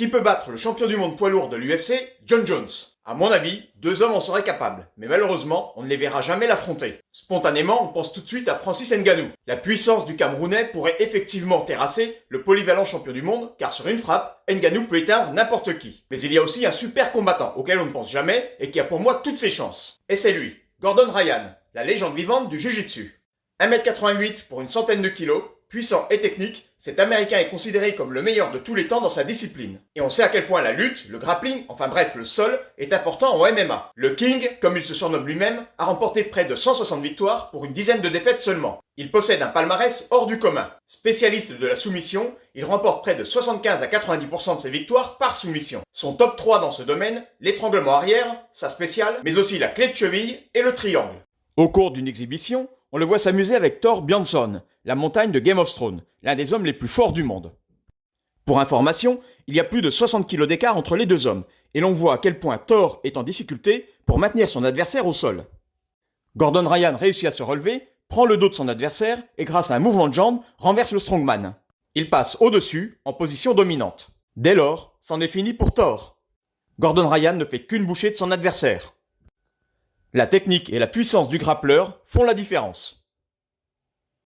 Qui peut battre le champion du monde poids lourd de l'UFC, John Jones? À mon avis, deux hommes en seraient capables, mais malheureusement, on ne les verra jamais l'affronter. Spontanément, on pense tout de suite à Francis Ngannou. La puissance du Camerounais pourrait effectivement terrasser le polyvalent champion du monde, car sur une frappe, Ngannou peut éteindre n'importe qui. Mais il y a aussi un super combattant, auquel on ne pense jamais, et qui a pour moi toutes ses chances. Et c'est lui, Gordon Ryan, la légende vivante du Jiu-Jitsu. 1m88 pour une centaine de kilos, puissant et technique, cet Américain est considéré comme le meilleur de tous les temps dans sa discipline. Et on sait à quel point la lutte, le grappling, enfin bref le sol, est important en MMA. Le King, comme il se surnomme lui-même, a remporté près de 160 victoires pour une dizaine de défaites seulement. Il possède un palmarès hors du commun. Spécialiste de la soumission, il remporte près de 75 à 90% de ses victoires par soumission. Son top 3 dans ce domaine, l'étranglement arrière, sa spéciale, mais aussi la clé de cheville et le triangle. Au cours d'une exhibition, on le voit s'amuser avec Thor Bjornsson, la montagne de Game of Thrones, l'un des hommes les plus forts du monde. Pour information, il y a plus de 60 kg d'écart entre les deux hommes, et l'on voit à quel point Thor est en difficulté pour maintenir son adversaire au sol. Gordon Ryan réussit à se relever, prend le dos de son adversaire, et grâce à un mouvement de jambe, renverse le strongman. Il passe au-dessus, en position dominante. Dès lors, c'en est fini pour Thor. Gordon Ryan ne fait qu'une bouchée de son adversaire. La technique et la puissance du grappleur font la différence.